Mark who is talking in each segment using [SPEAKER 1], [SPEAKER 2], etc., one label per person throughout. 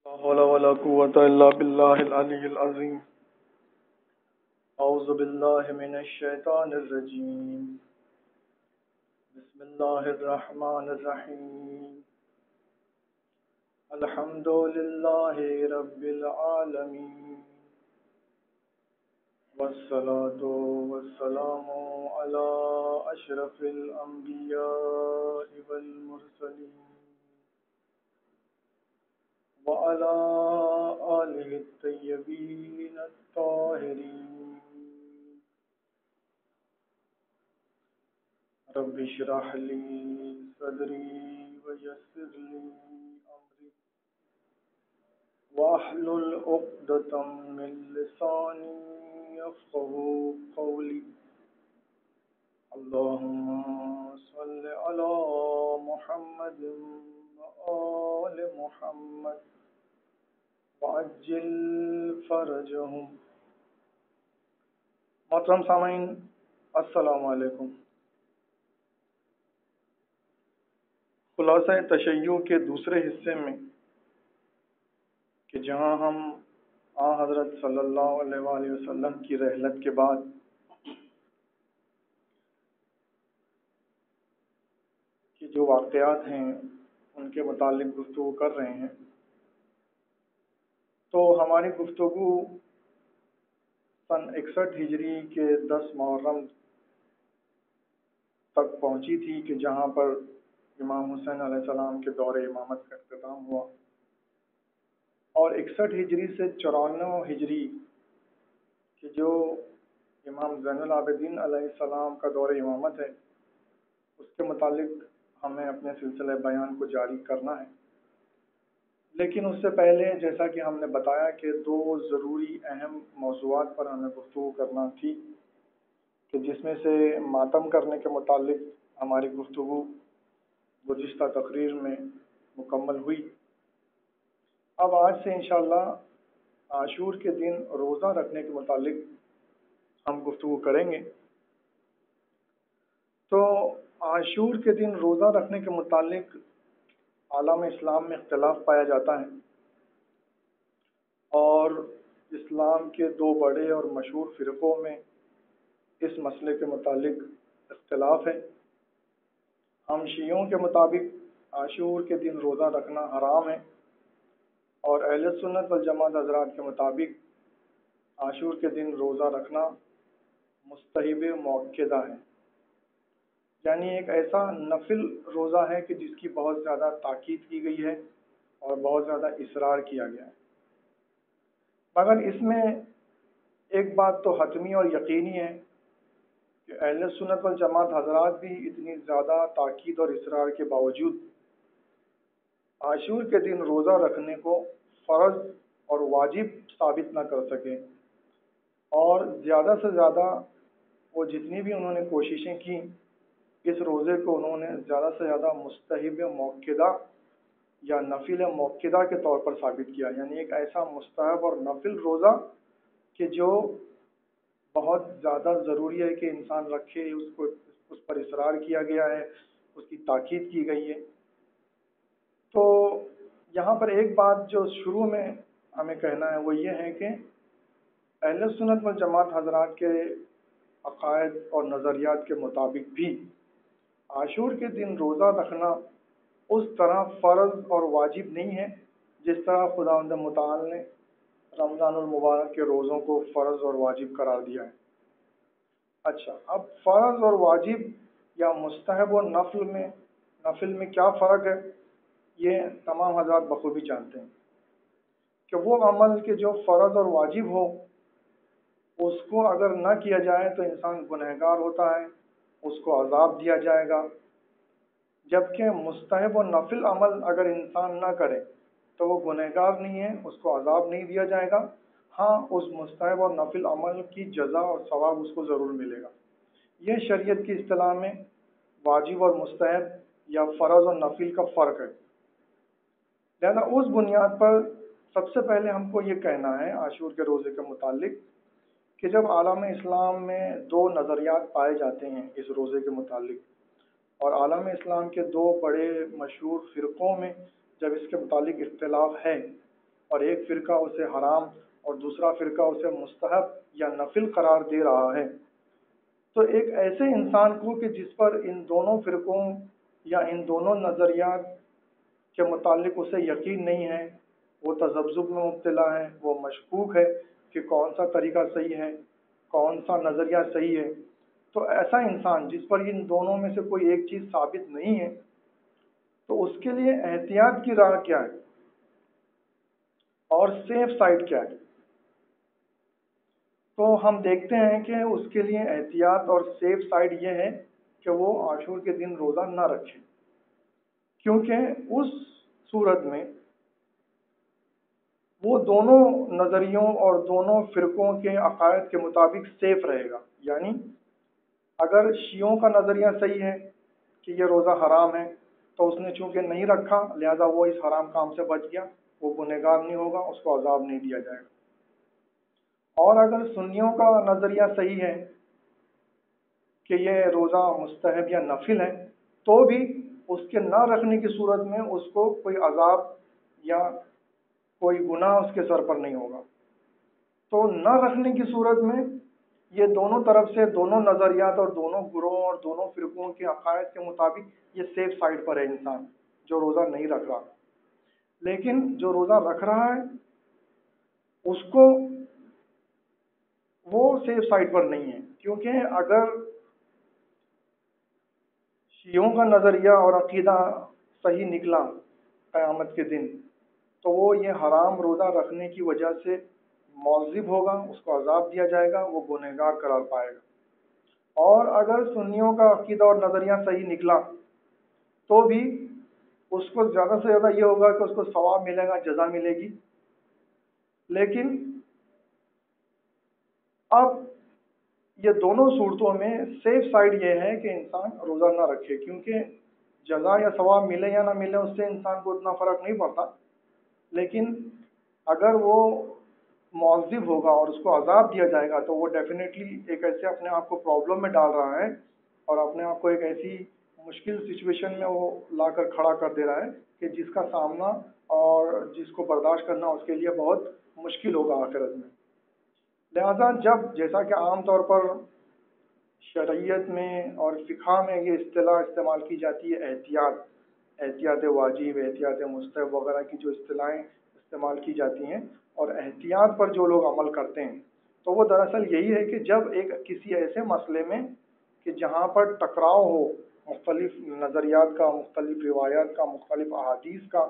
[SPEAKER 1] لا حول ولا قوة إلا بالله العلي العظيم. أعوذ بالله من الشيطان الرجيم. بسم الله الرحمن الرحيم. الحمد لله رب العالمين، والصلاة والسلام على أشرف الأنبياء والمرسلين وعلى آله الطيبين الطاهرين. رب اشرح لي صدري ويسر لي أمري واحلل عقدة من لساني يفقهوا قولي. اللهم صل على محمد وآل محمد وعجل فرجهم. محترم سامعین، السلام علیکم. خلاصہ تشیع کے دوسرے حصے میں کہ جہاں ہم حضرت صلی اللہ علیہ وآلہ وسلم کی رحلت کے بعد کی جو واقعات ہیں ان کے متعلق گفتگو کر رہے ہیں، تو ہماری گفتگو سن 61 ہجری کے 10 محرم تک پہنچی تھی کہ جہاں پر امام حسین علیہ السلام کے دور امامت کا اختتام ہوا، اور 61 ہجری سے 94 ہجری کہ جو امام زین العابدین علیہ السلام کا دور امامت ہے، اس کے متعلق ہمیں اپنے سلسلہ بیان کو جاری کرنا ہے. لیکن اس سے پہلے جیسا کہ ہم نے بتایا کہ دو ضروری اہم موضوعات پر ہمیں گفتگو کرنا تھی، کہ جس میں سے ماتم کرنے کے متعلق ہماری گفتگو گزشتہ تقریر میں مکمل ہوئی. اب آج سے انشاءاللہ عاشور کے دن روزہ رکھنے کے متعلق ہم گفتگو کریں گے. تو عاشور کے دن روزہ رکھنے کے متعلق عالم اسلام میں اختلاف پایا جاتا ہے، اور اسلام کے دو بڑے اور مشہور فرقوں میں اس مسئلے کے متعلق اختلاف ہے. ہم شیعوں کے مطابق عاشور کے دن روزہ رکھنا حرام ہے، اور اہل سنت والجماعت حضرات کے مطابق عاشور کے دن روزہ رکھنا مستحب مؤکدہ ہے، یعنی ایک ایسا نفل روزہ ہے کہ جس کی بہت زیادہ تاکید کی گئی ہے اور بہت زیادہ اصرار کیا گیا ہے. مگر اس میں ایک بات تو حتمی اور یقینی ہے کہ اہل سنت والجماعت حضرات بھی اتنی زیادہ تاکید اور اصرار کے باوجود عاشور کے دن روزہ رکھنے کو فرض اور واجب ثابت نہ کر سکے، اور زیادہ سے زیادہ وہ جتنی بھی انہوں نے کوششیں کی، اس روزے کو انہوں نے زیادہ سے زیادہ مستحب مؤکدہ یا نفل مؤکدہ کے طور پر ثابت کیا، یعنی ایک ایسا مستحب اور نفل روزہ کہ جو بہت زیادہ ضروری ہے کہ انسان رکھے، اس پر اصرار کیا گیا ہے، اس کی تاکید کی گئی ہے. تو یہاں پر ایک بات جو شروع میں ہمیں کہنا ہے وہ یہ ہے کہ اہل سنت والجماعت حضرات کے عقائد اور نظریات کے مطابق بھی عاشور کے دن روزہ رکھنا اس طرح فرض اور واجب نہیں ہے جس طرح خداوند متعال نے رمضان المبارک کے روزوں کو فرض اور واجب قرار دیا ہے. اچھا، اب فرض اور واجب یا مستحب اور نفل میں کیا فرق ہے، یہ تمام حضرات بخوبی جانتے ہیں کہ وہ عمل کہ جو فرض اور واجب ہو اس کو اگر نہ کیا جائے تو انسان گنہگار ہوتا ہے، اس کو عذاب دیا جائے گا، جبکہ مستحب و نفل عمل اگر انسان نہ کرے تو وہ گنہگار نہیں ہے، اس کو عذاب نہیں دیا جائے گا. ہاں، اس مستحب اور نفل عمل کی جزا اور ثواب اس کو ضرور ملے گا. یہ شریعت کی اصطلاح میں واجب اور مستحب یا فرض اور نفل کا فرق ہے. لہذا اس بنیاد پر سب سے پہلے ہم کو یہ کہنا ہے عاشور کے روزے کے متعلق کہ جب عالم اسلام میں دو نظریات پائے جاتے ہیں اس روزے کے متعلق، اور عالم اسلام کے دو بڑے مشہور فرقوں میں جب اس کے متعلق اختلاف ہے، اور ایک فرقہ اسے حرام اور دوسرا فرقہ اسے مستحب یا نفل قرار دے رہا ہے، تو ایک ایسے انسان کو کہ جس پر ان دونوں فرقوں یا ان دونوں نظریات کے متعلق اسے یقین نہیں ہے، وہ تذبذب میں مبتلا ہے، وہ مشکوک ہے کہ کون سا طریقہ صحیح ہے، کون سا نظریہ صحیح ہے، تو ایسا انسان جس پر ان دونوں میں سے کوئی ایک چیز ثابت نہیں ہے، تو اس کے لیے احتیاط کی راہ کیا ہے اور سیف سائڈ کیا ہے؟ تو ہم دیکھتے ہیں کہ اس کے لیے احتیاط اور سیف سائڈ یہ ہے کہ وہ عاشور کے دن روزہ نہ رکھے، کیونکہ اس صورت میں وہ دونوں نظریوں اور دونوں فرقوں کے عقائد کے مطابق سیف رہے گا۔ یعنی اگر شیعوں کا نظریہ صحیح ہے کہ یہ روزہ حرام ہے، تو اس نے چونکہ نہیں رکھا لہذا وہ اس حرام کام سے بچ گیا، وہ گنہگار نہیں ہوگا، اس کو عذاب نہیں دیا جائے گا۔ اور اگر سنیوں کا نظریہ صحیح ہے کہ یہ روزہ مستحب یا نفل ہے، تو بھی اس کے نہ رکھنے کی صورت میں اس کو کوئی عذاب یا کوئی گناہ اس کے سر پر نہیں ہوگا۔ تو نہ رکھنے کی صورت میں یہ دونوں طرف سے دونوں نظریات اور دونوں گروہوں اور دونوں فرقوں کے عقائد کے مطابق یہ سیف سائڈ پر ہے انسان جو روزہ نہیں رکھ رہا۔ لیکن جو روزہ رکھ رہا ہے اس کو وہ سیف سائڈ پر نہیں ہے، کیونکہ اگر شیعوں کا نظریہ اور عقیدہ صحیح نکلا قیامت کے دن، تو وہ یہ حرام روزہ رکھنے کی وجہ سے معذب ہوگا، اس کو عذاب دیا جائے گا، وہ گنہگار قرار پائے گا۔ اور اگر سنیوں کا عقیدہ اور نظریہ صحیح نکلا تو بھی اس کو زیادہ سے زیادہ یہ ہوگا کہ اس کو ثواب ملے گا، جزا ملے گی۔ لیکن اب یہ دونوں صورتوں میں سیف سائڈ یہ ہے کہ انسان روزہ نہ رکھے، کیونکہ جزا یا ثواب ملے یا نہ ملے اس سے انسان کو اتنا فرق نہیں پڑتا، لیکن اگر وہ معذب ہوگا اور اس کو عذاب دیا جائے گا تو وہ ڈیفینیٹلی ایک ایسے اپنے آپ کو پرابلم میں ڈال رہا ہے اور اپنے آپ کو ایک ایسی مشکل سچویشن میں وہ لا کر کھڑا کر دے رہا ہے کہ جس کا سامنا اور جس کو برداشت کرنا اس کے لیے بہت مشکل ہوگا آخرت میں۔ لہذا جیسا کہ عام طور پر شرعیت میں اور فقہ میں یہ اصطلاح استعمال کی جاتی ہے احتیاط واجب، احتیاط مستحب وغیرہ کی جو اصطلاحیں استعمال کی جاتی ہیں، اور احتیاط پر جو لوگ عمل کرتے ہیں تو وہ دراصل یہی ہے کہ جب ایک کسی ایسے مسئلے میں کہ جہاں پر ٹکراؤ ہو مختلف نظریات کا، مختلف روایات کا، مختلف احادیث کا،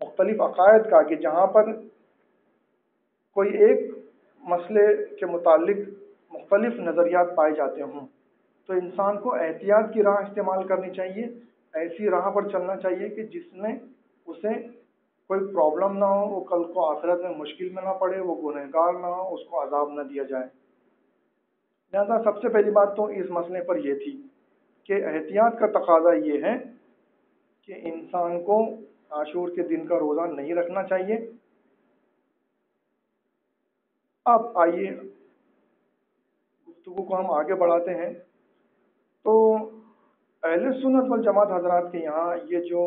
[SPEAKER 1] مختلف عقائد کا، کہ جہاں پر کوئی ایک مسئلے کے متعلق مختلف نظریات پائے جاتے ہوں، تو انسان کو احتیاط کی راہ استعمال کرنی چاہیے، ایسی راہ پر چلنا چاہیے کہ جس میں اسے کوئی پرابلم نہ ہو، وہ کل کو آخرت میں مشکل میں نہ پڑے، وہ گنہگار نہ ہو، اس کو عذاب نہ دیا جائے۔ لہذا سب سے پہلی بات تو اس مسئلے پر یہ تھی کہ احتیاط کا تقاضا یہ ہے کہ انسان کو عاشور کے دن کا روزہ نہیں رکھنا چاہیے۔ اب آئیے گفتگو کو ہم آگے بڑھاتے ہیں۔ تو اہل سنت والجماعت حضرات کے یہاں یہ جو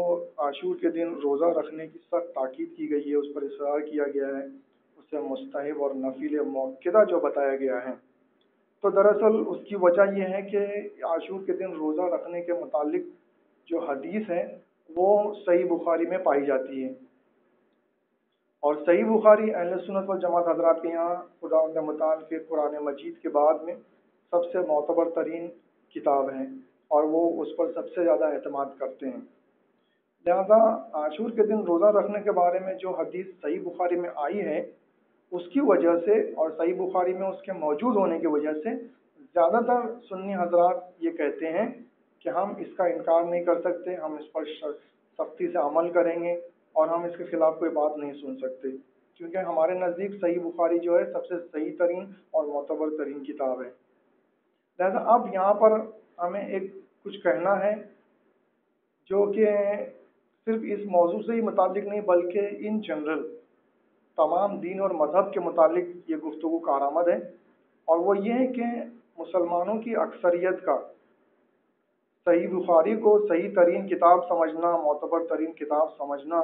[SPEAKER 1] عاشور کے دن روزہ رکھنے کی سخت تاکید کی گئی ہے، اس پر اصرار کیا گیا ہے، اسے مستحب اور نفل مؤکدہ جو بتایا گیا ہے، تو دراصل اس کی وجہ یہ ہے کہ عاشور کے دن روزہ رکھنے کے متعلق جو حدیث ہے وہ صحیح بخاری میں پائی جاتی ہے، اور صحیح بخاری اہل سنت والجماعت حضرات کے یہاں خداوند متعال کے قرآن مجید کے بعد میں سب سے معتبر ترین کتاب ہے، اور وہ اس پر سب سے زیادہ اعتماد کرتے ہیں۔ لہذا عاشور کے دن روزہ رکھنے کے بارے میں جو حدیث صحیح بخاری میں آئی ہے اس کی وجہ سے، اور صحیح بخاری میں اس کے موجود ہونے کی وجہ سے، زیادہ تر سنی حضرات یہ کہتے ہیں کہ ہم اس کا انکار نہیں کر سکتے، ہم اس پر سختی سے عمل کریں گے اور ہم اس کے خلاف کوئی بات نہیں سن سکتے، کیونکہ ہمارے نزدیک صحیح بخاری جو ہے سب سے صحیح ترین اور معتبر ترین کتاب ہے۔ لہذا اب یہاں پر ہمیں ایک کچھ کہنا ہے جو کہ صرف اس موضوع سے ہی متعلق نہیں بلکہ ان جنرل تمام دین اور مذہب کے متعلق یہ گفتگو کارآمد ہے، اور وہ یہ ہے کہ مسلمانوں کی اکثریت کا صحیح بخاری کو صحیح ترین کتاب سمجھنا، معتبر ترین کتاب سمجھنا،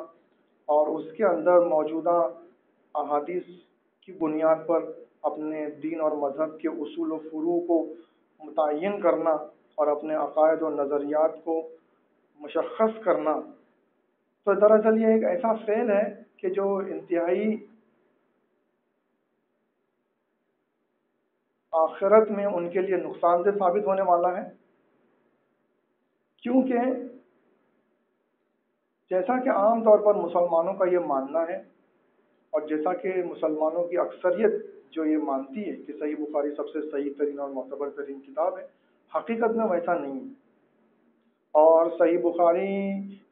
[SPEAKER 1] اور اس کے اندر موجودہ احادیث کی بنیاد پر اپنے دین اور مذہب کے اصول و فروع کو متعین کرنا اور اپنے عقائد و نظریات کو مشخص کرنا، تو دراصل یہ ایک ایسا فعل ہے کہ جو انتہائی آخرت میں ان کے لیے نقصان دہ ثابت ہونے والا ہے، کیونکہ جیسا کہ عام طور پر مسلمانوں کا یہ ماننا ہے، اور جیسا کہ مسلمانوں کی اکثریت جو یہ مانتی ہے کہ صحیح بخاری سب سے صحیح ترین اور معتبر ترین کتاب ہے، حقیقت میں ویسا نہیں ہے۔ اور صحیح بخاری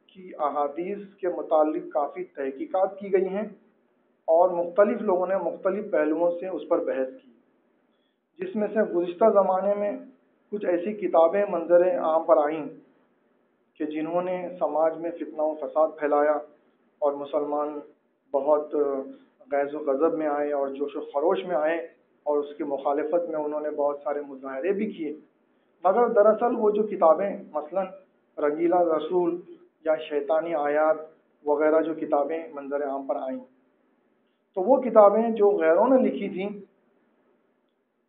[SPEAKER 1] کی احادیث کے متعلق کافی تحقیقات کی گئی ہیں، اور مختلف لوگوں نے مختلف پہلوؤں سے اس پر بحث کی، جس میں سے گزشتہ زمانے میں کچھ ایسی کتابیں منظر عام پر آئیں کہ جنہوں نے سماج میں فتنہ و فساد پھیلایا، اور مسلمان بہت غیظ و غضب میں آئے اور جوش و خروش میں آئے، اور اس کی مخالفت میں انہوں نے بہت سارے مظاہرے بھی کیے۔ مگر دراصل وہ جو کتابیں مثلا رنگیلا رسول یا شیطانی آیات وغیرہ جو کتابیں منظر عام پر آئیں، تو وہ کتابیں جو غیروں نے لکھی تھیں،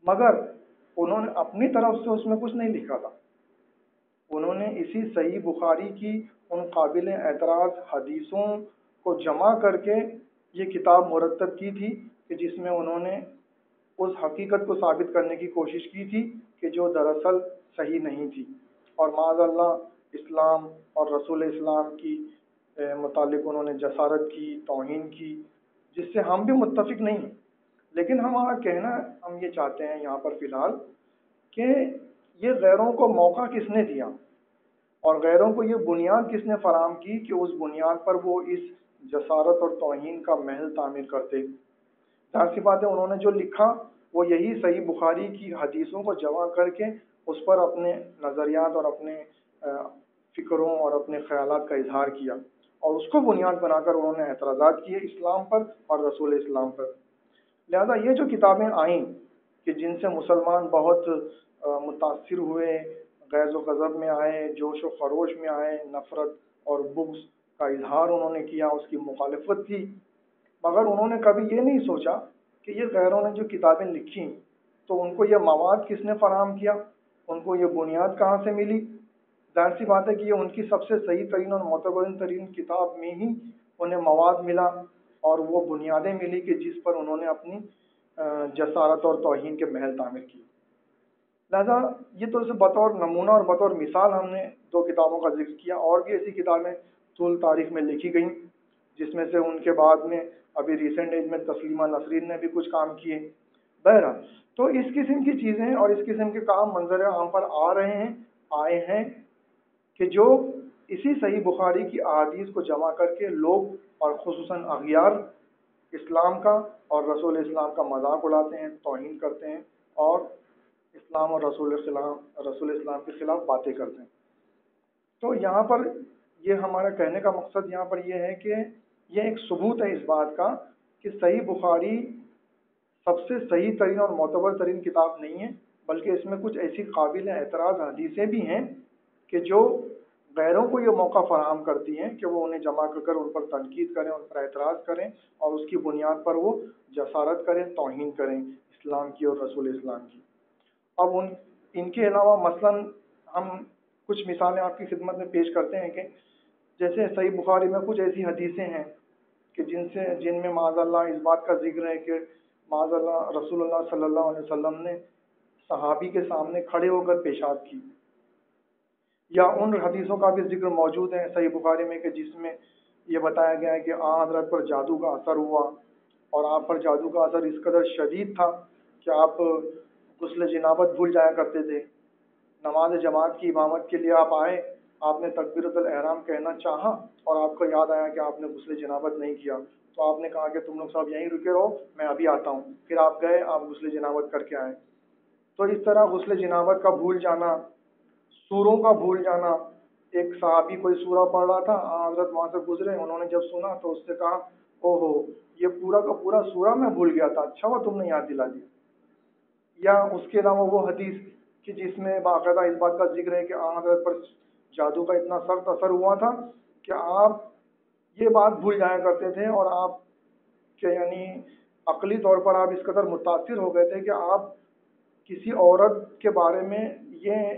[SPEAKER 1] مگر انہوں نے اپنی طرف سے اس میں کچھ نہیں لکھا تھا۔ انہوں نے اسی صحیح بخاری کی ان قابل اعتراض حدیثوں کو جمع کر کے یہ کتاب مرتب کی تھی کہ جس میں انہوں نے اس حقیقت کو ثابت کرنے کی کوشش کی تھی کہ جو دراصل صحیح نہیں تھی، اور معاذ اللہ اسلام اور رسول اسلام کی متعلق انہوں نے جسارت کی، توہین کی، جس سے ہم بھی متفق نہیں ہیں۔ لیکن ہمارا کہنا ہم یہ چاہتے ہیں یہاں پر فی الحال کہ یہ غیروں کو موقع کس نے دیا، اور غیروں کو یہ بنیاد کس نے فراہم کی کہ اس بنیاد پر وہ اس جسارت اور توہین کا محل تعمیر کرتے۔ ظاہر سی بات ہے انہوں نے جو لکھا وہ یہی صحیح بخاری کی حدیثوں کو جمع کر کے اس پر اپنے نظریات اور اپنے فکروں اور اپنے خیالات کا اظہار کیا، اور اس کو بنیاد بنا کر انہوں نے اعتراضات کیے اسلام پر اور رسول اسلام پر۔ لہذا یہ جو کتابیں آئیں کہ جن سے مسلمان بہت متاثر ہوئے، غیظ و غضب میں آئے، جوش و خروش میں آئے، نفرت اور بغض کا اظہار انہوں نے کیا، اس کی مخالفت کی، مگر انہوں نے کبھی یہ نہیں سوچا کہ یہ غیروں نے جو کتابیں لکھی تو ان کو یہ مواد کس نے فراہم کیا، ان کو یہ بنیاد کہاں سے ملی۔ ظاہر سی بات ہے کہ یہ ان کی سب سے صحیح ترین اور معتبر ترین کتاب میں ہی انہیں مواد ملا اور وہ بنیادیں ملی کہ جس پر انہوں نے اپنی جسارت اور توہین کے محل تعمیر کی۔ لہذا یہ تو بطور نمونہ اور بطور مثال ہم نے دو کتابوں کا ذکر کیا، اور بھی ایسی کتابیں طول تاریخ میں لکھی گئیں، جس میں سے ان کے بعد میں ابھی ریسنٹ ایج میں تسلیمہ نسرین نے بھی کچھ کام کیے۔ بہرحال تو اس قسم کی چیزیں اور اس قسم کے کام منظر عام پر آئے ہیں کہ جو اسی صحیح بخاری کی احادیث کو جمع کر کے لوگ اور خصوصاً اغیار اسلام کا اور رسول اسلام کا مذاق اڑاتے ہیں، توہین کرتے ہیں، اور اسلام اور رسول اسلام کے خلاف باتیں کرتے ہیں۔ تو یہاں پر یہ ہمارا کہنے کا مقصد یہاں پر یہ ہے کہ یہ ایک ثبوت ہے اس بات کا کہ صحیح بخاری سب سے صحیح ترین اور معتبر ترین کتاب نہیں ہے، بلکہ اس میں کچھ ایسی قابل اعتراض حدیثیں بھی ہیں کہ جو غیروں کو یہ موقع فراہم کرتی ہیں کہ وہ انہیں جمع کر ان پر تنقید کریں، ان پر اعتراض کریں، اور اس کی بنیاد پر وہ جسارت کریں، توہین کریں اسلام کی اور رسول اسلام کی۔ اب ان کے علاوہ مثلا ہم کچھ مثالیں آپ کی خدمت میں پیش کرتے ہیں کہ جیسے صحیح بخاری میں کچھ ایسی حدیثیں ہیں کہ جن میں معاذ اللہ اس بات کا ذکر ہے کہ معاذ اللہ رسول اللہ صلی اللہ علیہ وسلم نے صحابی کے سامنے کھڑے ہو کر پیشاب کی، یا ان حدیثوں کا بھی ذکر موجود ہے صحیح بخاری میں کہ جس میں یہ بتایا گیا ہے کہ حضرت پر جادو کا اثر ہوا، اور آپ پر جادو کا اثر اس قدر شدید تھا کہ آپ غسل جنابت بھول جایا کرتے تھے۔ نماز جماعت کی امامت کے لیے آپ آئے، آپ نے تکبیرۃ الاحرام کہنا چاہا اور آپ کو یاد آیا کہ آپ نے غسل جنابت نہیں کیا، تو آپ نے کہا کہ تم لوگ سب یہیں رکے رہو، میں ابھی آتا ہوں۔ پھر آپ گئے، آپ غسل جنابت کر کے آئے۔ تو اس طرح غسل جنابت کا بھول جانا، سوروں کا بھول جانا، ایک صحابی کوئی سورہ پڑھ رہا تھا، حضرت وہاں سے گزرے، انہوں نے جب سنا تو اس سے کہا او ہو یہ پورا کا پورا سورہ میں بھول گیا تھا، اچھا ہوا تم نے یاد دلا دیا۔ یا اس کے علاوہ وہ حدیث کہ جس میں باقاعدہ اس بات کا ذکر ہے کہ حضرت پر جادو کا اتنا سخت اثر ہوا تھا کہ آپ یہ بات بھول جایا کرتے تھے، اور آپ کے یعنی عقلی طور پر آپ اس قدر متاثر ہو گئے تھے کہ آپ کسی عورت کے بارے میں یہ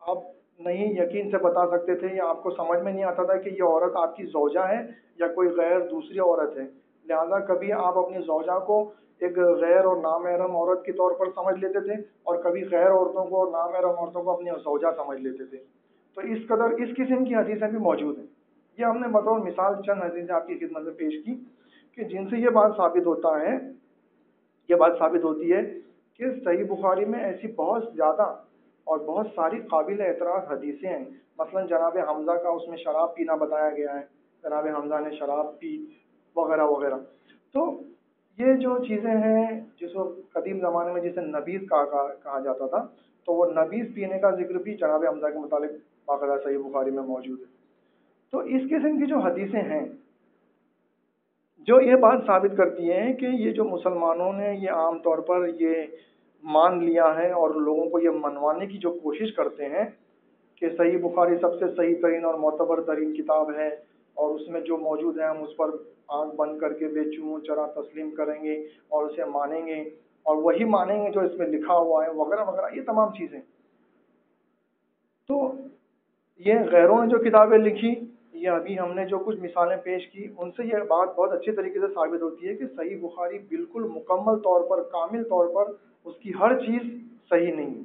[SPEAKER 1] آپ نہیں یقین سے بتا سکتے تھے، یا آپ کو سمجھ میں نہیں آتا تھا کہ یہ عورت آپ کی زوجہ ہے یا کوئی غیر دوسری عورت ہے. لہذا کبھی آپ اپنی زوجہ کو ایک غیر اور نامحرم عورت کے طور پر سمجھ لیتے تھے، اور کبھی غیر عورتوں کو اور نامحرم عورتوں کو اپنی زوجہ سمجھ لیتے تھے. تو اس قدر اس قسم کی حدیثیں بھی موجود ہیں. یہ ہم نے بطور مثال چند حدیثیں آپ کی خدمت میں پیش کی کہ جن سے یہ بات ثابت ہوتا ہے، یہ بات ثابت ہوتی ہے کہ صحیح بخاری میں ایسی بہت زیادہ اور بہت ساری قابل اعتراض حدیثیں ہیں. مثلا جناب حمزہ کا اس میں شراب پینا بتایا گیا ہے، جناب حمزہ نے شراب پی وغیرہ وغیرہ. تو یہ جو چیزیں ہیں جس کو قدیم زمانے میں جسے نبیذ کہا جاتا تھا، تو وہ نبیذ پینے کا ذکر بھی جناب حمزہ کے متعلق باقاعدہ صحیح بخاری میں موجود ہے. تو اس قسم کی جو حدیثیں ہیں جو یہ بات ثابت کرتی ہیں کہ یہ جو مسلمانوں نے یہ عام طور پر یہ مان لیا ہے اور لوگوں کو یہ منوانے کی جو کوشش کرتے ہیں کہ صحیح بخاری سب سے صحیح ترین اور معتبر ترین کتاب ہے، اور اس میں جو موجود ہے ہم اس پر آنکھ بند کر کے بے چوں چرا تسلیم کریں گے اور اسے مانیں گے، اور وہی مانیں گے جو اس میں لکھا ہوا ہے وغیرہ وغیرہ، یہ تمام چیزیں. تو یہ غیروں نے جو کتابیں لکھی، یہ ابھی ہم نے جو کچھ مثالیں پیش کی، ان سے یہ بات بہت اچھے طریقے سے ثابت ہوتی ہے کہ صحیح بخاری بالکل مکمل طور پر کامل طور پر اس کی ہر چیز صحیح نہیں ہے،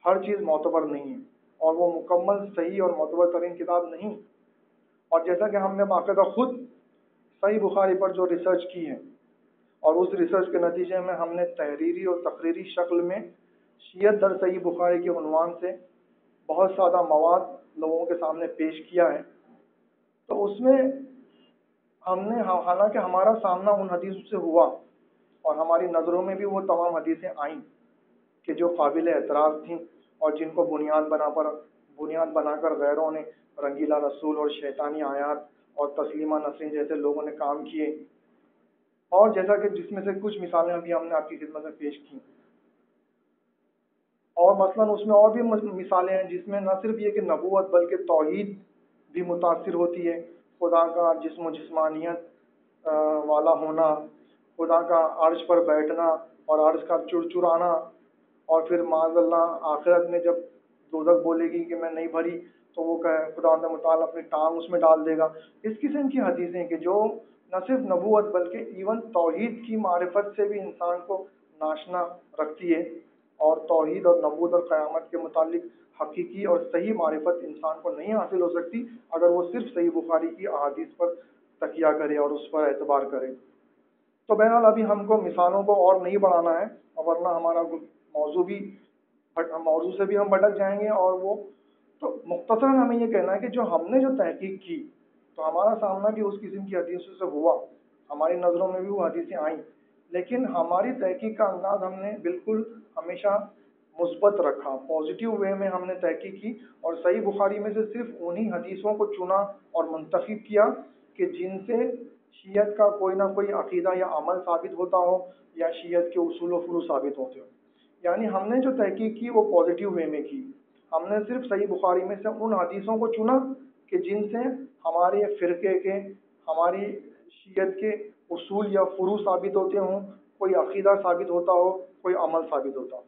[SPEAKER 1] ہر چیز معتبر نہیں ہے، اور وہ مکمل صحیح اور معتبر ترین کتاب نہیں. اور جیسا کہ ہم نے باقاعدہ خود صحیح بخاری پر جو ریسرچ کی ہے، اور اس ریسرچ کے نتیجے میں ہم نے تحریری اور تقریری شکل میں شیعت در صحیح بخاری کے عنوان سے بہت سادہ مواد لوگوں کے سامنے پیش کیا ہے. تو اس میں ہم نے حالانکہ ہمارا سامنا ان حدیثوں سے ہوا، اور ہماری نظروں میں بھی وہ تمام حدیثیں آئیں کہ جو قابل اعتراض تھیں، اور جن کو بنیاد بنا کر غیروں نے رنگیلا رسول اور شیطانی آیات اور تسلیمہ نسرین جیسے لوگوں نے کام کیے، اور جیسا کہ جس میں سے کچھ مثالیں ابھی ہم نے آپ کی خدمت میں پیش کی. اور مثلا اس میں اور بھی مثالیں ہیں جس میں نہ صرف یہ کہ نبوت بلکہ توحید بھی متاثر ہوتی ہے. خدا کا جسم و جسمانیت والا ہونا، خدا کا عرش پر بیٹھنا اور عرش کا چڑچڑانا، اور پھر معاذ اللہ آخرت میں جب دوزخ بولے گی کہ میں نہیں بھری تو وہ کہ خدا متعال اپنی ٹانگ اس میں ڈال دے گا. اس قسم کی حدیثیں کہ جو نہ صرف نبوت بلکہ ایون توحید کی معرفت سے بھی انسان کو ناشنا رکھتی ہے، اور توحید اور نبوت اور قیامت کے متعلق حقیقی اور صحیح معرفت انسان کو نہیں حاصل ہو سکتی اگر وہ صرف صحیح بخاری کی احادیث پر تکیہ کرے اور اس پر اعتبار کرے. تو بہرحال ابھی ہم کو مثالوں کو اور نہیں بڑھانا ہے، ورنہ ہمارا موضوع سے بھی ہم بھٹک جائیں گے. اور وہ تو مختصراً ہمیں یہ کہنا ہے کہ جو ہم نے جو تحقیق کی، تو ہمارا سامنا بھی اس قسم کی حدیثوں سے ہوا، ہماری نظروں میں بھی وہ حدیثیں آئیں، لیکن ہماری تحقیق کا انداز ہم نے بالکل ہمیشہ مثبت رکھا، پازیٹیو وے میں ہم نے تحقیق کی، اور صحیح بخاری میں سے صرف انہی حدیثوں کو چنا اور منتخب کیا کہ جن سے شیعت کا کوئی نہ کوئی عقیدہ یا عمل ثابت ہوتا ہو، یا شیعت کے اصول و فروع ثابت ہوتے ہو. یعنی ہم نے جو تحقیق کی وہ پازیٹیو وے میں کی. ہم نے صرف صحیح بخاری میں سے ان حدیثوں کو چنا کہ جن سے ہمارے فرقے کے، ہماری شیعت کے اصول یا فروع ثابت ہوتے ہوں، کوئی عقیدہ ثابت ہوتا ہو، کوئی عمل ثابت ہوتا ہو.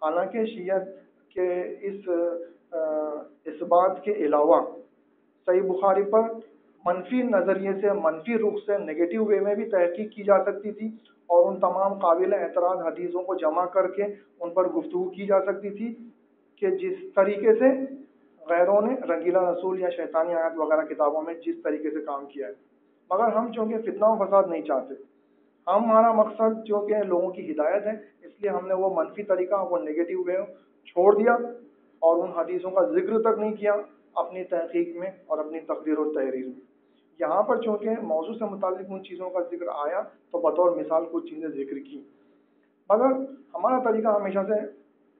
[SPEAKER 1] حالانکہ شیعت کے اس بات کے علاوہ صحیح بخاری پر منفی نظریے سے، منفی رخ سے، نگیٹو وے میں بھی تحقیق کی جا سکتی تھی، اور ان تمام قابل اعتراض حدیثوں کو جمع کر کے ان پر گفتگو کی جا سکتی تھی کہ جس طریقے سے غیروں نے رنگیلا رسول یا شیطانی آیات وغیرہ کتابوں میں جس طریقے سے کام کیا ہے. مگر ہم چونکہ فتنہ و فساد نہیں چاہتے، ہمارا مقصد جو کہ لوگوں کی ہدایت ہے، اس لیے ہم نے وہ منفی طریقہ، وہ نگیٹو وے چھوڑ دیا، اور ان حدیثوں کا ذکر تک نہیں کیا اپنی تحقیق میں اور اپنی تقریر و تحریر میں. یہاں پر چونکہ موضوع سے متعلق ان چیزوں کا ذکر آیا تو بطور مثال کچھ چیزیں ذکر کی. مگر ہمارا طریقہ ہمیشہ سے،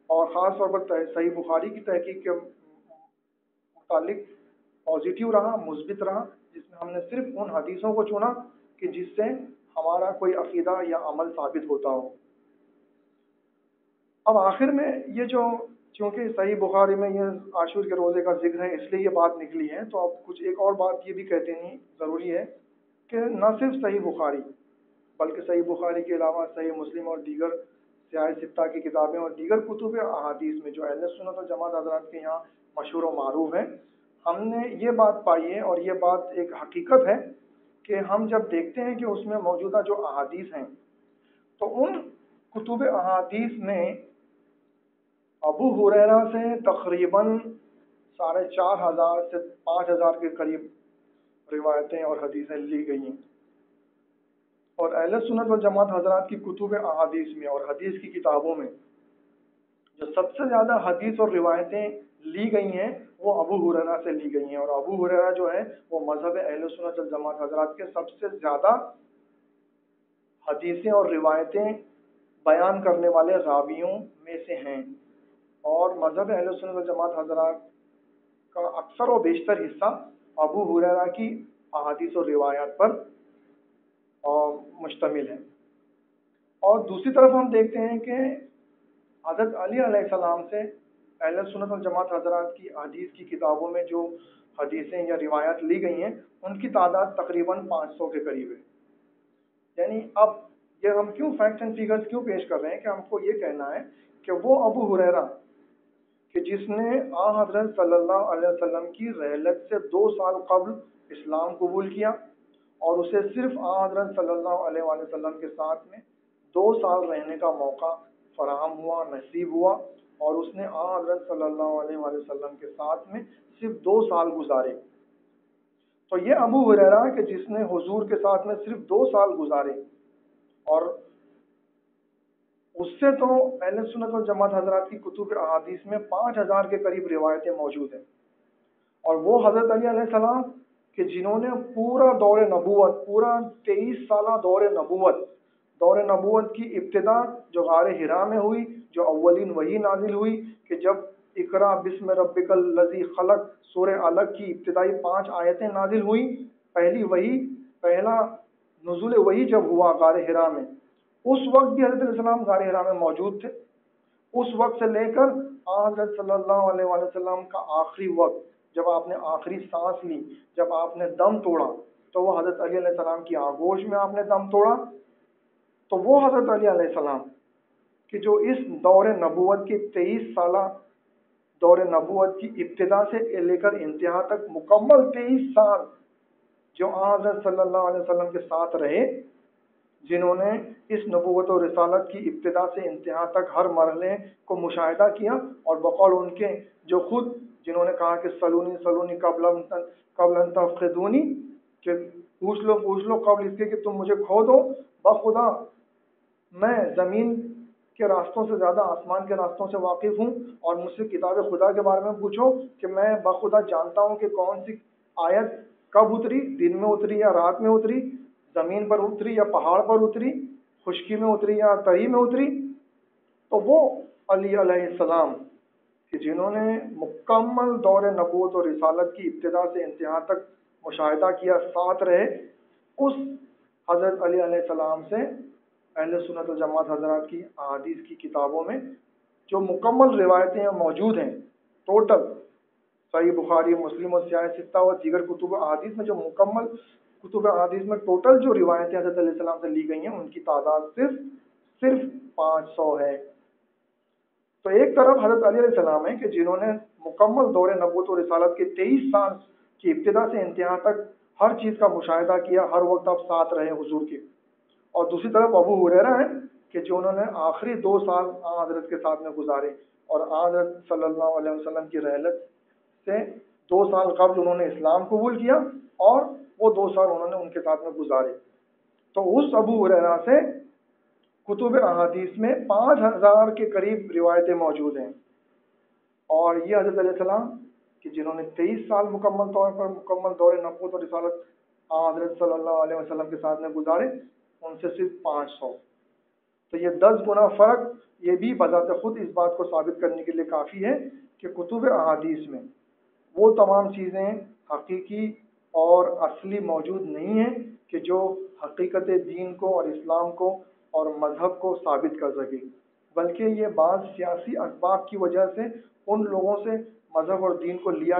[SPEAKER 1] اور خاص طور پر صحیح بخاری کی تحقیق کے متعلق پازیٹیو رہا، مثبت رہا، جس میں ہم نے صرف ان حدیثوں کو چنا کہ جس سے ہمارا کوئی عقیدہ یا عمل ثابت ہوتا ہو. اب آخر میں یہ جو چونکہ صحیح بخاری میں یہ عاشور کے روزے کا ذکر ہے، اس لیے یہ بات نکلی ہے۔ تو اب کچھ ایک اور بات یہ بھی کہتے ہیں ضروری ہے کہ نہ صرف صحیح بخاری بلکہ صحیح بخاری کے علاوہ صحیح مسلم اور دیگر سیاہ ستہ کی کتابیں اور دیگر کتب احادیث میں جو اہل سنت و جماعت حضرات کے یہاں مشہور و معروف ہیں، ہم نے یہ بات پائی ہے اور یہ بات ایک حقیقت ہے کہ ہم جب دیکھتے ہیں کہ اس میں موجودہ جو احادیث ہیں تو ان کتب احادیث میں ابو ہریرہ سے تقریباً 4,500 سے 5,000 کے قریب روایتیں اور حدیثیں لی گئی ہیں، اور اہل سنت و جماعت حضرات کی کتب احادیث میں اور حدیث کی کتابوں میں جو سب سے زیادہ حدیث اور روایتیں لی گئی ہیں وہ ابو ہریرہ سے لی گئی ہیں، اور ابو ہریرہ جو ہے وہ مذہب اہل سنت و جماعت حضرات کے سب سے زیادہ حدیثیں اور روایتیں بیان کرنے والے راویوں میں سے ہیں، اور مذہب اہل سنت و جماعت حضرات کا اکثر و بیشتر حصہ ابو ہریرہ کی احادیث و روایات پر مشتمل ہے۔ اور دوسری طرف ہم دیکھتے ہیں کہ حضرت علی علیہ السلام سے اہل سنت و جماعت حضرات کی حدیث کی کتابوں میں جو حدیثیں یا روایات لی گئی ہیں ان کی تعداد تقریباً 500 کے قریب ہے۔ یعنی اب یہ ہم کیوں فیکٹس اینڈ فیگرز کیوں پیش کر رہے ہیں کہ ہم کو یہ کہنا ہے کہ وہ ابو ہریرہ کہ جس نے حضرت صلی اللہ علیہ وسلم کی رحلت سے 2 سال قبل اسلام قبول کیا، اور اسے صرف حضرت صلی اللہ علیہ وآلہ وسلم کے ساتھ میں 2 سال رہنے کا موقع فراہم ہوا، نصیب ہوا، اور اس نے حضرت صلی اللہ علیہ وآلہ وسلم کے ساتھ میں صرف 2 سال گزارے۔ تو یہ ابو ہریرہ کہ جس نے حضور کے ساتھ میں صرف 2 سال گزارے، اور اس سے تو اہل سنت و جماعت حضرات کی کتب احادیث میں 5,000 کے قریب روایتیں موجود ہیں، اور وہ حضرت علی علیہ السلام کہ جنہوں نے پورا دور نبوت، پورا 23 سالہ دور نبوت کی ابتدا جو غار حرا میں ہوئی، جو اولین وحی نازل ہوئی کہ جب اقرا بسم ربک الذی خلق سورہ علق کی ابتدائی 5 آیتیں نازل ہوئی، پہلی وحی، پہلا نزول وحی جب ہوا غار حرا میں، اس وقت بھی حضرت علیہ السلام غار حرا میں موجود تھے۔ اس وقت سے لے کر حضرت صلی اللہ علیہ وآلہ وسلم کا آخری وقت، جب آپ نے آخری سانس لی، جب آپ نے دم توڑا، تو وہ حضرت علی علیہ السلام کی آغوش میں آپ نے دم توڑا۔ تو وہ حضرت علی علیہ السلام کہ جو اس دور نبوت کے 23 سالہ دور نبوت کی ابتدا سے لے کر انتہا تک مکمل 23 سال جو حضرت صلی اللہ علیہ وسلم کے ساتھ رہے، جنہوں نے اس نبوت و رسالت کی ابتدا سے انتہا تک ہر مرحلے کو مشاہدہ کیا، اور بقول ان کے جو خود جنہوں نے کہا کہ سلونی قبل ان تفقدونی، کہ پوچھ لو قبل اس کے کہ تم مجھے کھو دو، بخدا میں زمین کے راستوں سے زیادہ آسمان کے راستوں سے واقف ہوں، اور مجھ سے کتاب خدا کے بارے میں پوچھو کہ میں بخدا جانتا ہوں کہ کون سی آیت کب اتری، دن میں اتری یا رات میں اتری، زمین پر اتری یا پہاڑ پر اتری، خشکی میں اتری یا تری میں اتری۔ تو وہ علی علیہ السلام کہ جنہوں نے مکمل دور نبوت اور رسالت کی ابتدا سے انتہا تک مشاہدہ کیا، ساتھ رہے، اس حضرت علی علیہ السلام سے اہل سنت و جماعت حضرات کی احادیث کی کتابوں میں جو مکمل روایتیں موجود ہیں، ٹوٹل صحیح بخاری، مسلم اور سیاہ ستہ اور دیگر کتب احادیث میں جو مکمل کتب احادیث میں ٹوٹل جو روایتیں حضرت علیہ السلام سے لی گئی ہیں، ان کی تعداد صرف 500 ہے۔ تو ایک طرف حضرت علی علیہ السلام ہے کہ جنہوں نے مکمل دور نبوت و رسالت کے 23 سال کی ابتدا سے انتہا تک ہر چیز کا مشاہدہ کیا، ہر وقت آپ ساتھ رہے حضور کے، اور دوسری طرف ابو ہریرہ ہیں کہ جو انہوں نے آخری 2 سال حضرت کے ساتھ میں گزارے، اور حضرت صلی اللہ علیہ وسلم کی رحلت سے 2 سال قبل انہوں نے اسلام قبول کیا، اور وہ 2 سال انہوں نے ان کے ساتھ میں گزارے۔ تو اس ابو ہریرہ سے کتب احادیث میں 5,000 کے قریب روایتیں موجود ہیں، اور یہ حضرت علیہ السلام کہ جنہوں نے 23 سال مکمل طور پر مکمل دور نبوت اور رسالت حضرت صلی اللہ علیہ وسلم کے ساتھ میں گزارے، ان سے صرف 500۔ تو یہ 10 گنا فرق یہ بھی بذات خود اس بات کو ثابت کرنے کے لیے کافی ہے کہ کتب احادیث میں وہ تمام چیزیں حقیقی اور اصلی موجود نہیں ہیں کہ جو حقیقت دین کو اور اسلام کو اور مذہب کو ثابت کر سکے۔ بلکہ یہ بعض سیاسی اسباب کی وجہ سے ان لوگوں سے مذہب اور دین کو لیا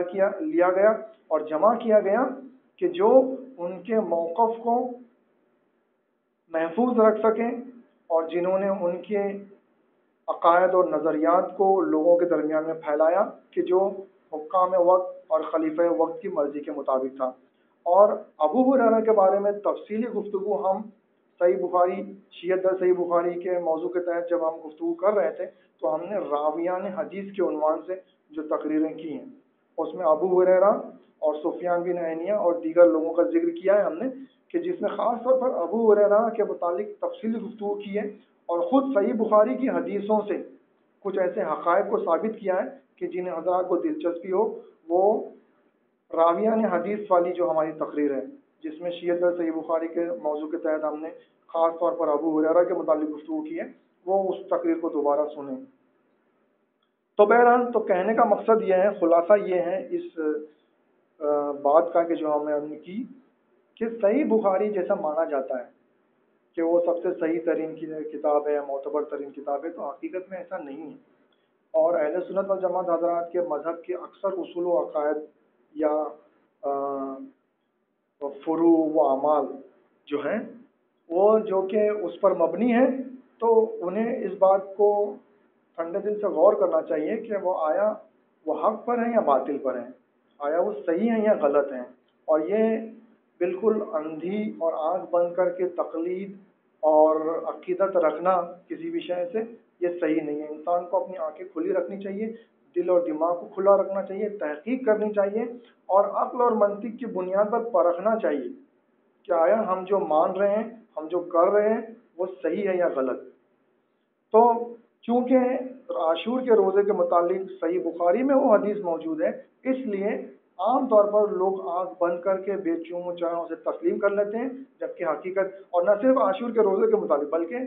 [SPEAKER 1] گیا اور جمع کیا گیا کہ جو ان کے موقف کو محفوظ رکھ سکیں اور جنہوں نے ان کے عقائد اور نظریات کو لوگوں کے درمیان میں پھیلایا کہ جو حکام وقت اور خلیفہ وقت کی مرضی کے مطابق تھا۔ اور ابو ہریرہ کے بارے میں تفصیلی گفتگو ہم صحیح بخاری شیعت در صحیح بخاری کے موضوع کے تحت جب ہم گفتگو کر رہے تھے تو ہم نے راویان حدیث کے عنوان سے جو تقریریں کی ہیں اس میں ابو ہریرہ اور سفیان بن عینیہ اور دیگر لوگوں کا ذکر کیا ہے ہم نے، کہ جس میں خاص طور پر ابو ہریرہ کے متعلق تفصیلی گفتگو کی ہے اور خود صحیح بخاری کی حدیثوں سے کچھ ایسے حقائق کو ثابت کیا ہے کہ جن حضرات کو دلچسپی ہو وہ راویان حدیث والی جو ہماری تقریر ہے جس میں شیعت در صحیح بخاری کے موضوع کے تحت ہم نے خاص طور پر ابو ہریرہ کے متعلق گفتگو کی ہے، وہ اس تقریر کو دوبارہ سنیں۔ تو بہرحال تو کہنے کا مقصد یہ ہے، خلاصہ یہ ہے اس بات کا کہ جو ہمیں نے کی کہ صحیح بخاری جیسا مانا جاتا ہے کہ وہ سب سے صحیح ترین کتاب ہے، معتبر ترین کتاب ہے، تو حقیقت میں ایسا نہیں ہے۔ اور اہل سنت والجماعت حضرات کے مذہب کے اکثر اصول و عقائد یا فروع و اعمال جو ہیں وہ جو کہ اس پر مبنی ہیں، تو انہیں اس بات کو ٹھنڈے دل سے غور کرنا چاہیے کہ وہ آیا وہ حق پر ہیں یا باطل پر ہیں، آیا وہ صحیح ہیں یا غلط ہیں۔ اور یہ بالکل اندھی اور آنکھ بند کر کے تقلید اور عقیدت رکھنا کسی بھی شے سے یہ صحیح نہیں ہے۔ انسان کو اپنی آنکھیں کھلی رکھنی چاہیے، دل اور دماغ کو کھلا رکھنا چاہیے، تحقیق کرنی چاہیے اور عقل اور منطق کی بنیاد پر پرکھنا چاہیے کہ آیا ہم جو مان رہے ہیں، ہم جو کر رہے ہیں وہ صحیح ہے یا غلط۔ تو چونکہ عاشور کے روزے کے متعلق صحیح بخاری میں وہ حدیث موجود ہے، اس لیے عام طور پر لوگ آنکھ بند کر کے بے چوں چاہوں اسے تسلیم کر لیتے ہیں، جبکہ حقیقت اور نہ صرف عاشور کے روزے کے متعلق بلکہ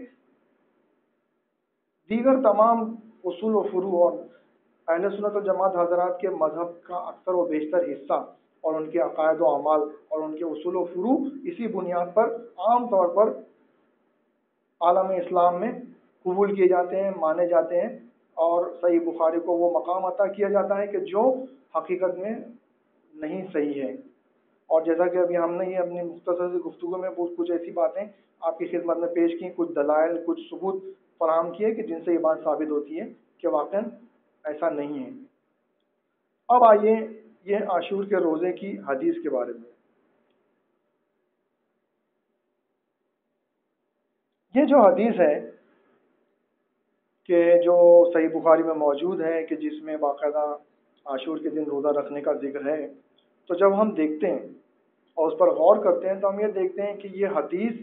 [SPEAKER 1] دیگر تمام اصول و فروع اور اہل سنت والجماعت حضرات کے مذہب کا اکثر و بیشتر حصہ اور ان کے عقائد و اعمال اور ان کے اصول و فروع اسی بنیاد پر عام طور پر عالم اسلام میں قبول کیے جاتے ہیں، مانے جاتے ہیں، اور صحیح بخاری کو وہ مقام عطا کیا جاتا ہے کہ جو حقیقت میں نہیں صحیح ہے۔ اور جیسا کہ ابھی ہم نے یہ اپنی مختصر سی گفتگو میں کچھ ایسی باتیں آپ کی خدمت میں پیش کی، کچھ دلائل، کچھ ثبوت فراہم کیے کہ جن سے یہ بات ثابت ہوتی ہے کہ واقعا ایسا نہیں ہے۔ اب آئیے یہ عاشور کے روزے کی حدیث کے بارے میں۔ یہ جو حدیث ہے کہ جو صحیح بخاری میں موجود ہے کہ جس میں باقاعدہ عاشور کے دن روزہ رکھنے کا ذکر ہے، تو جب ہم دیکھتے ہیں اور اس پر غور کرتے ہیں تو ہم یہ دیکھتے ہیں کہ یہ حدیث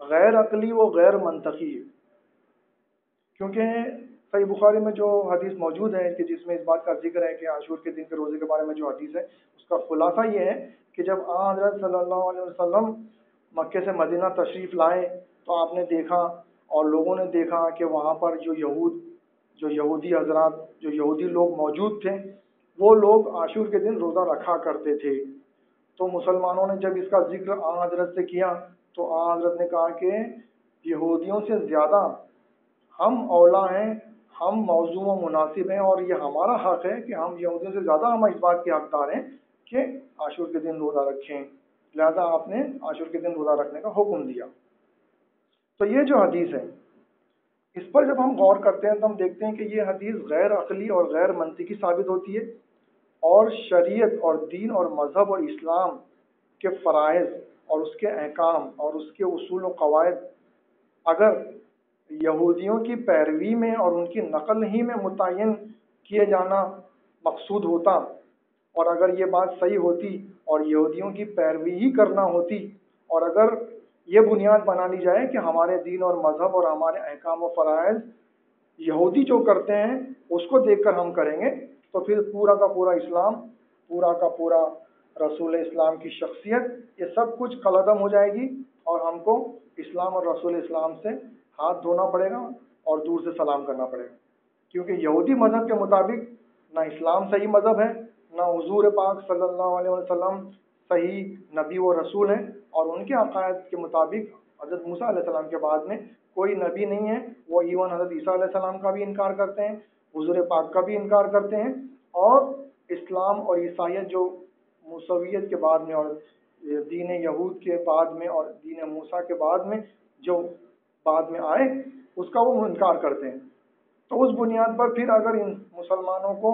[SPEAKER 1] غیر عقلی و غیر منطقی ہے، کیونکہ صحیح بخاری میں جو حدیث موجود ہے کہ جس میں اس بات کا ذکر ہے کہ عاشور کے دن کے روزے کے بارے میں جو حدیث ہے اس کا خلاصہ یہ ہے کہ جب حضرت صلی اللہ علیہ وسلم مکے سے مدینہ تشریف لائے تو آپ نے دیکھا اور لوگوں نے دیکھا کہ وہاں پر جو یہودی حضرات، جو یہودی لوگ موجود تھے، وہ لوگ عاشور کے دن روزہ رکھا کرتے تھے۔ تو مسلمانوں نے جب اس کا ذکر حضرت سے کیا تو حضرت نے کہا کہ یہودیوں سے زیادہ ہم اولا ہیں، ہم موضوع و مناسب ہیں، اور یہ ہمارا حق ہے کہ ہم یہودیوں سے زیادہ ہم اس بات کے حقدار ہیں کہ عاشور کے دن روزہ رکھیں، لہذا آپ نے عاشور کے دن روزہ رکھنے کا حکم دیا۔ تو یہ جو حدیث ہے اس پر جب ہم غور کرتے ہیں تو ہم دیکھتے ہیں کہ یہ حدیث غیر عقلی اور غیر منطقی ثابت ہوتی ہے، اور شریعت اور دین اور مذہب اور اسلام کے فرائض اور اس کے احکام اور اس کے اصول و قواعد اگر یہودیوں کی پیروی میں اور ان کی نقل ہی میں متعین کیے جانا مقصود ہوتا، اور اگر یہ بات صحیح ہوتی اور یہودیوں کی پیروی ہی کرنا ہوتی، اور اگر یہ بنیاد بنا لی جائے کہ ہمارے دین اور مذہب اور ہمارے احکام و فرائض یہودی جو کرتے ہیں اس کو دیکھ کر ہم کریں گے، تو پھر پورا کا پورا اسلام، پورا کا پورا رسول اسلام کی شخصیت، یہ سب کچھ قلعدم ہو جائے گی اور ہم کو اسلام اور رسول اسلام سے ہاتھ دھونا پڑے گا اور دور سے سلام کرنا پڑے گا، کیونکہ یہودی مذہب کے مطابق نہ اسلام صحیح مذہب ہے، نہ حضور پاک صلی اللہ علیہ وسلم صحیح نبی و رسول ہیں، اور ان کے عقائد کے مطابق حضرت موسیٰ علیہ السلام کے بعد میں کوئی نبی نہیں ہے، وہ ایون حضرت عیسیٰ علیہ السلام کا بھی انکار کرتے ہیں، حضور پاک کا بھی انکار کرتے ہیں، اور اسلام اور عیسائیت جو موسویت کے بعد میں اور دین یہود کے بعد میں اور دین موسیٰ کے بعد میں جو بعد میں آئے اس کا وہ انکار کرتے ہیں۔ تو اس بنیاد پر پھر اگر ان مسلمانوں کو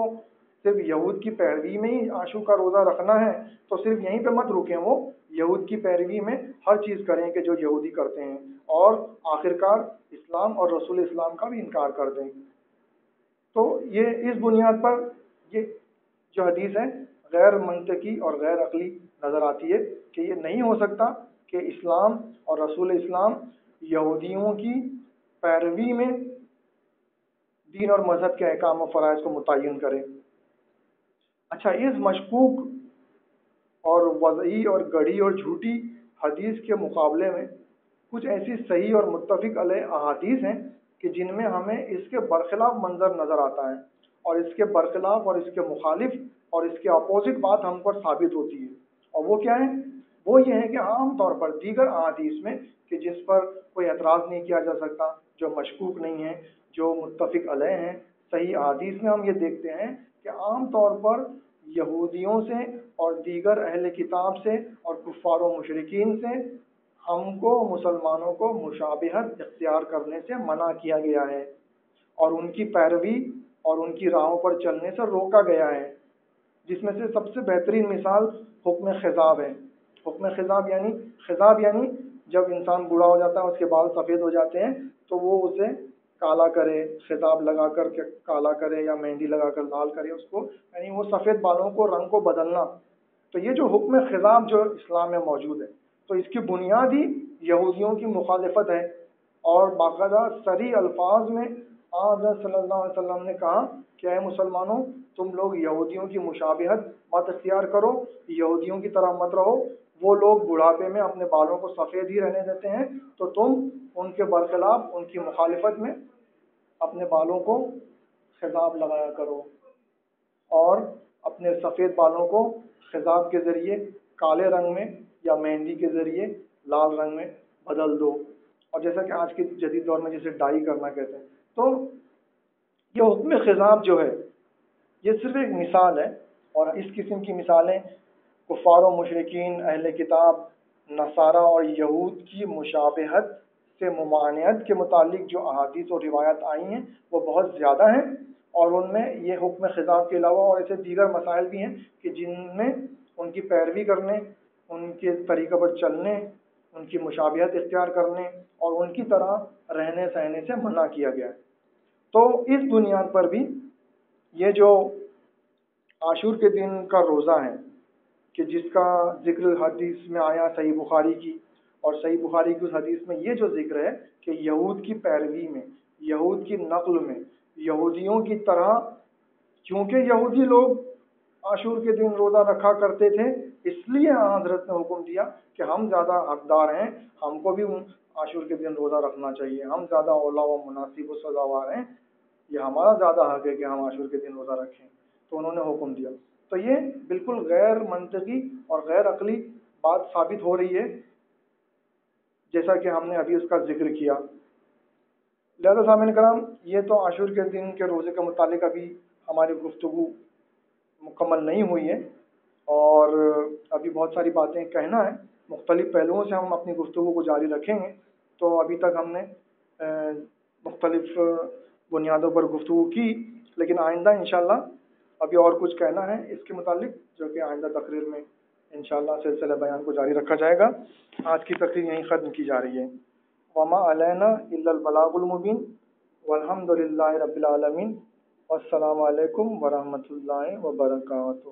[SPEAKER 1] صرف یہود کی پیروی میں ہی عاشور کا روزہ رکھنا ہے تو صرف یہیں پہ مت رکیں، وہ یہود کی پیروی میں ہر چیز کریں کہ جو یہودی کرتے ہیں، اور آخرکار اسلام اور رسول اسلام کا بھی انکار کر دیں۔ تو یہ اس بنیاد پر یہ جو حدیث ہے غیر منطقی اور غیر عقلی نظر آتی ہے کہ یہ نہیں ہو سکتا کہ اسلام اور رسول اسلام یہودیوں کی پیروی میں دین اور مذہب کے احکام و فرائض کو متعین کرے۔ اچھا، اس مشکوک اور وضعی اور گڑھی اور جھوٹی حدیث کے مقابلے میں کچھ ایسی صحیح اور متفق علیہ احادیث ہیں کہ جن میں ہمیں اس کے برخلاف منظر نظر آتا ہے، اور اس کے برخلاف اور اس کے مخالف اور اس کے اپوزٹ بات ہم پر ثابت ہوتی ہے۔ اور وہ کیا ہے؟ وہ یہ ہے کہ عام طور پر دیگر احادیث میں کہ جس پر کوئی اعتراض نہیں کیا جا سکتا، جو مشکوک نہیں ہیں، جو متفق علیہ ہیں، صحیح احادیث میں ہم یہ دیکھتے ہیں کہ عام طور پر یہودیوں سے اور دیگر اہل کتاب سے اور کفار و مشرکین سے ہم کو مسلمانوں کو مشابہت اختیار کرنے سے منع کیا گیا ہے، اور ان کی پیروی اور ان کی راہوں پر چلنے سے روکا گیا ہے، جس میں سے سب سے بہترین مثال حکم خضاب ہے۔ حکم خضاب یعنی جب انسان بوڑھا ہو جاتا ہے، اس کے بال سفید ہو جاتے ہیں تو وہ اسے کالا کرے، خضاب لگا کر کے کالا کرے یا مہندی لگا کر لال کرے اس کو، یعنی وہ سفید بالوں کو رنگ کو بدلنا۔ تو یہ جو حکم خضاب جو اسلام میں موجود ہے، تو اس کی بنیاد ہی یہودیوں کی مخالفت ہے، اور باقاعدہ صریح الفاظ میں حضرت صلی اللہ علیہ وسلم نے کہا کہ اے مسلمانوں، تم لوگ یہودیوں کی مشابہت مت اختیار کرو، یہودیوں کی طرح مت رہو۔ وہ لوگ بڑھاپے میں اپنے بالوں کو سفید ہی رہنے دیتے ہیں، تو تم ان کے برخلاف ان کی مخالفت میں اپنے بالوں کو خضاب لگایا کرو، اور اپنے سفید بالوں کو خضاب کے ذریعے کالے رنگ میں یا مہندی کے ذریعے لال رنگ میں بدل دو، اور جیسا کہ آج کے جدید دور میں جسے ڈائی کرنا کہتے ہیں۔ تو یہ حکم خضاب جو ہے یہ صرف ایک مثال ہے، اور اس قسم کی مثالیں کفار و مشرکین، اہل کتاب، نصارہ اور یہود کی مشابہت سے ممانعت کے متعلق جو احادیث اور روایات آئی ہیں وہ بہت زیادہ ہیں، اور ان میں یہ حکم خضاب کے علاوہ اور ایسے دیگر مسائل بھی ہیں کہ جن میں ان کی پیروی کرنے، ان کے طریقے پر چلنے، ان کی مشابہت اختیار کرنے اور ان کی طرح رہنے سہنے سے منع کیا گیا ہے۔ تو اس بنیاد پر بھی یہ جو عاشور کے دن کا روزہ ہے کہ جس کا ذکر حدیث میں آیا صحیح بخاری کی، اور صحیح بخاری کی اس حدیث میں یہ جو ذکر ہے کہ یہود کی پیروی میں، یہود کی نقل میں، یہودیوں کی طرح، کیونکہ یہودی لوگ عاشور کے دن روزہ رکھا کرتے تھے، اس لیے حضرت نے حکم دیا کہ ہم زیادہ حقدار ہیں، ہم کو بھی عاشور کے دن روزہ رکھنا چاہیے، ہم زیادہ اولا و مناسب و سزاوار ہیں، یہ ہمارا زیادہ حق ہے کہ ہم عاشور کے دن روزہ رکھیں۔ تو انہوں نے حکم دیا۔ تو یہ بالکل غیر منطقی اور غیر عقلی بات ثابت ہو رہی ہے، جیسا کہ ہم نے ابھی اس کا ذکر کیا۔ لہذا سامعین کرام، یہ تو عاشور کے دن کے روزے کے متعلق ابھی ہماری گفتگو مکمل نہیں ہوئی ہے، اور ابھی بہت ساری باتیں کہنا ہے، مختلف پہلوؤں سے ہم اپنی گفتگو کو جاری رکھیں گے۔ تو ابھی تک ہم نے مختلف بنیادوں پر گفتگو کی، لیکن آئندہ انشاءاللہ ابھی اور کچھ کہنا ہے اس کے متعلق، جو کہ آئندہ تقریر میں انشاءاللہ سلسلہ بیان کو جاری رکھا جائے گا۔ آج کی تقریر یہیں ختم کی جا رہی ہے۔ وما علینا الا البلاغ المبین، والحمد للہ رب العالمین، والسلام علیکم ورحمۃ اللہ وبرکاتہ۔